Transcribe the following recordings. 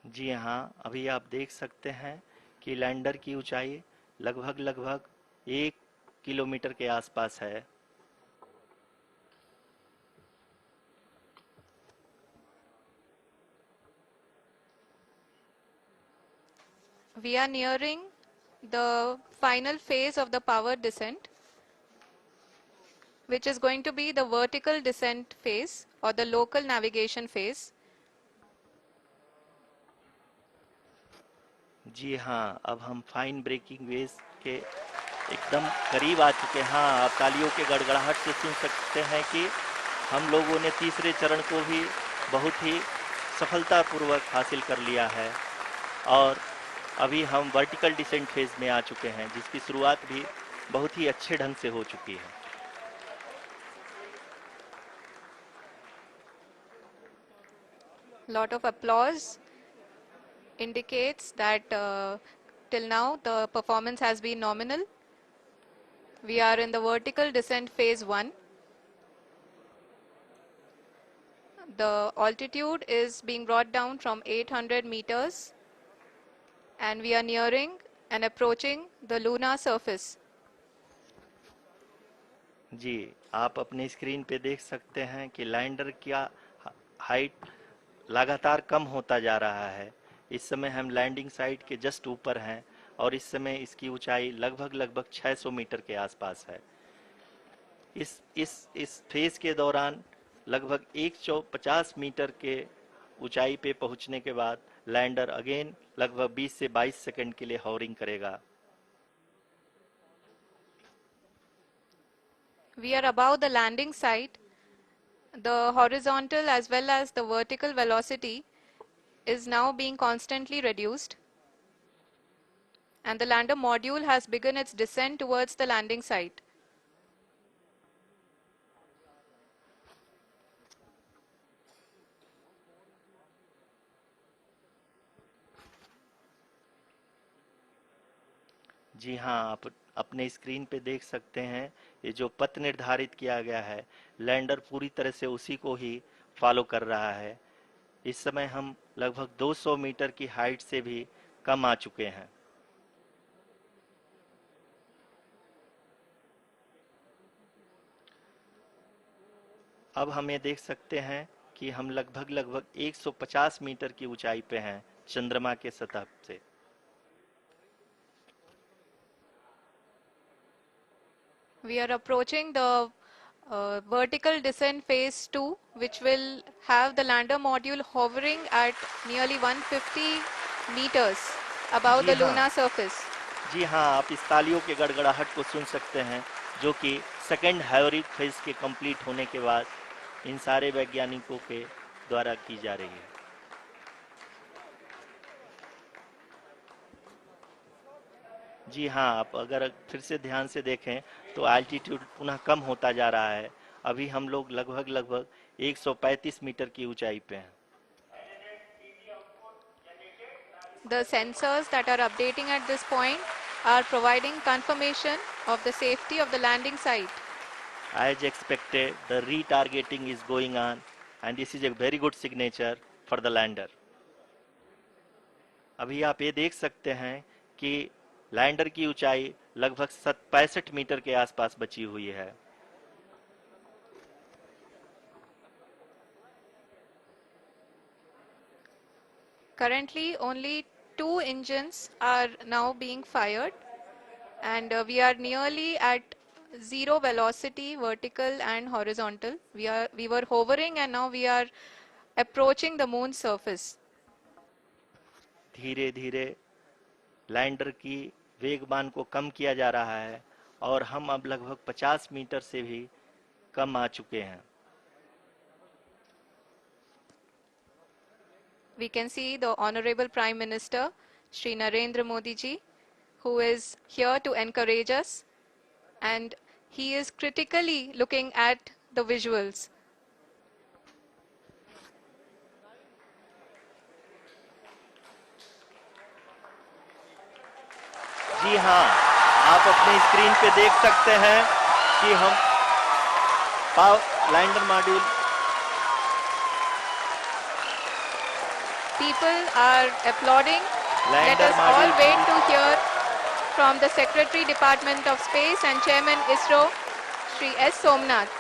जी हाँ, अभी आप देख सकते हैं कि लैंडर की ऊंचाई लगभग लगभग 1 किलोमीटर के आसपास है। We are nearing the final phase of the power descent, which is going to be the vertical descent phase or the local navigation phase. जी हाँ, अब हम फाइन ब्रेकिंग वेव्स के एकदम करीब आ चुके हैं। हाँ, आप तालियों के गड़गड़ाहट से सुन सकते हैं कि हम लोगों ने तीसरे चरण को भी बहुत ही सफलतापूर्वक हासिल कर लिया है और अभी हम वर्टिकल डिसेंट फेज में आ चुके हैं, जिसकी शुरुआत भी बहुत ही अच्छे ढंग से हो चुकी है। Lot of applause indicates that till now the performance has been nominal. We are in the vertical descent phase 1. The altitude is being brought down from 800 meters and we are nearing and approaching the lunar surface. जी, आप अपने screen पे देख सकते हैं कि lander का height लगातार कम होता जा रहा है। इस समय हम लैंडिंग साइट के जस्ट ऊपर हैं और इस समय इसकी ऊंचाई लगभग लगभग 600 मीटर के आसपास है। इस फेज के दौरान लगभग 150 मीटर के ऊंचाई पे पहुंचने के बाद लैंडर अगेन लगभग 20 से 22 सेकंड के लिए हॉवरिंग करेगा। We are above the landing site. The horizontal as well as the vertical velocity is now being constantly reduced, and the lander module has begun its descent towards the landing site. जी हाँ, आप अपने screen पे देख सकते हैं ये जो पथ निर्धारित किया गया है, लैंडर पूरी तरह से उसी को ही फॉलो कर रहा है। इस समय हम लगभग 200 मीटर की हाइट से भी कम आ चुके हैं। अब हम ये देख सकते हैं कि हम लगभग लगभग 150 मीटर की ऊंचाई पे हैं चंद्रमा के सतह से। We are approaching the vertical descent phase 2, which will have the lander module hovering at nearly 150 meters above ji the हाँ, lunar surface. जी हाँ, आप इस तालियों के गड़गड़ाहट को सुन सकते हैं, जो कि सेकंड हाइवरिक फेज के कंप्लीट होने के बाद इन सारे वैज्ञानिकों के द्वारा की जा रही है। जी हाँ, आप अगर फिर से ध्यान से देखें तो एल्टीट्यूड पुनः कम होता जा रहा है। अभी हम लोग लगभग लगभग 135 मीटर की ऊंचाई पे हैं। The sensors that are updating at this point are providing confirmation of the safety of the landing site. As expected, the retargeting is going on and this is a very good signature for the lander. अभी आप ये देख सकते हैं कि lander की ऊंचाई लगभग 65 मीटर के आसपास बची हुई है। Currently, only 2 engines are now being fired, and we are nearly at zero velocity, vertical and horizontal. We were hovering, and now we are approaching the moon's surface. धीरे धीरे लैंडर की वेगमान को कम किया जा रहा है और हम अब लगभग 50 मीटर से भी कम आ चुके हैं। We can see the Honorable Prime Minister, Shri Narendra Modi ji, who is here to encourage us, and he is critically looking at the visuals. जी हाँ, आप अपने स्क्रीन पे देख सकते हैं कि हम lander module People are applauding. Let lander us all module wait to hear from the Secretary Department of Space and Chairman ISRO, Shri S. Somnath.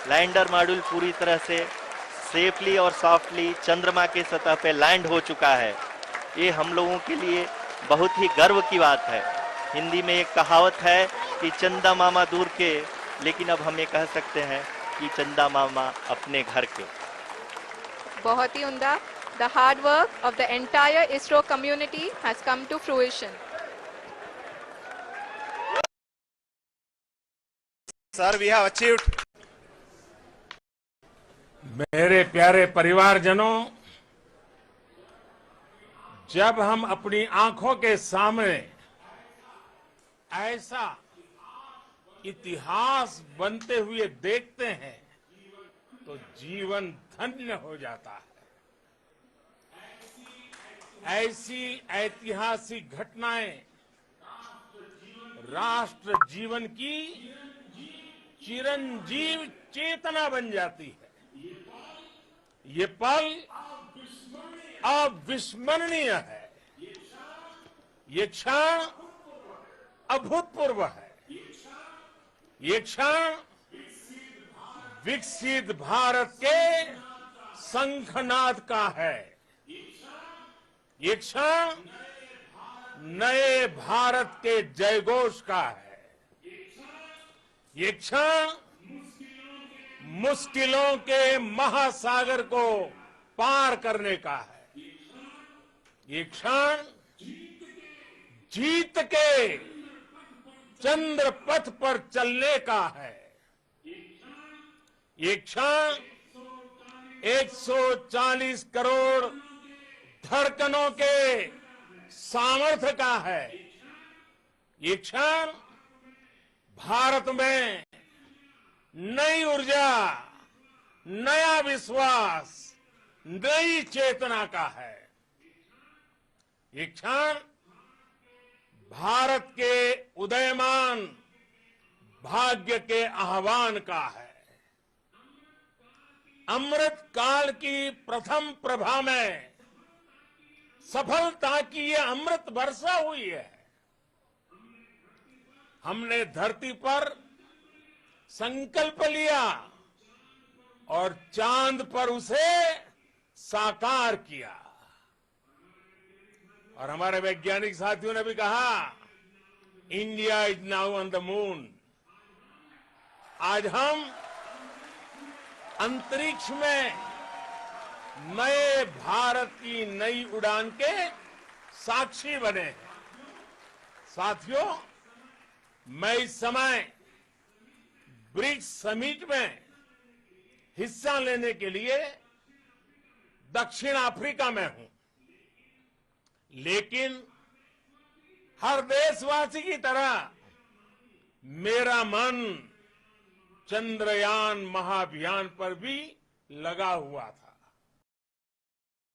Lander module पूरी तरह से सेफली और सॉफ्टली चंद्रमा के सतह पे लैंड हो चुका है। ये हम लोगों के लिए बहुत ही गर्व की बात है। हिंदी में एक कहावत है कि चंदा मामा दूर के, लेकिन अब हम ये कह सकते हैं कि चंदा मामा अपने घर के। बहुत ही उम्दा. The hard work of the entire ISRO community has come to fruition. Sir, we have achieved. मेरे प्यारे परिवारजनों, जब हम अपनी आंखों के सामने ऐसा इतिहास बनते हुए देखते हैं तो जीवन धन्य हो जाता है। ऐसी ऐतिहासिक घटनाएं राष्ट्र जीवन की चिरंजीव चेतना बन जाती है। ये पल अविस्मरणीय है। ये क्षण अभूतपूर्व है। ये क्षण विकसित भारत के शंखनाद का है। ये क्षण नए भारत के जयघोष का है। ये क्षण मुश्किलों के महासागर को पार करने का है। ये क्षण जीत के चंद्र पथ पर चलने का है। ये क्षण 140 करोड़ धड़कनों के सामर्थ्य का है। ये क्षण भारत में नई ऊर्जा, नया विश्वास, नई चेतना का है। ये क्षण भारत के उदयमान भाग्य के आह्वान का है। अमृत काल की प्रथम प्रभा में सफलता की ये अमृत वर्षा हुई है। हमने धरती पर संकल्प लिया और चांद पर उसे साकार किया। और हमारे वैज्ञानिक साथियों ने भी कहा, India is now on the moon. आज हम अंतरिक्ष में नए भारत की नई उड़ान के साक्षी बने हैं। साथियों, मैं इस समय ब्रिक्स समिट में हिस्सा लेने के लिए दक्षिण अफ्रीका में हूं, लेकिन हर देशवासी की तरह मेरा मन चंद्रयान महाअभियान पर भी लगा हुआ था।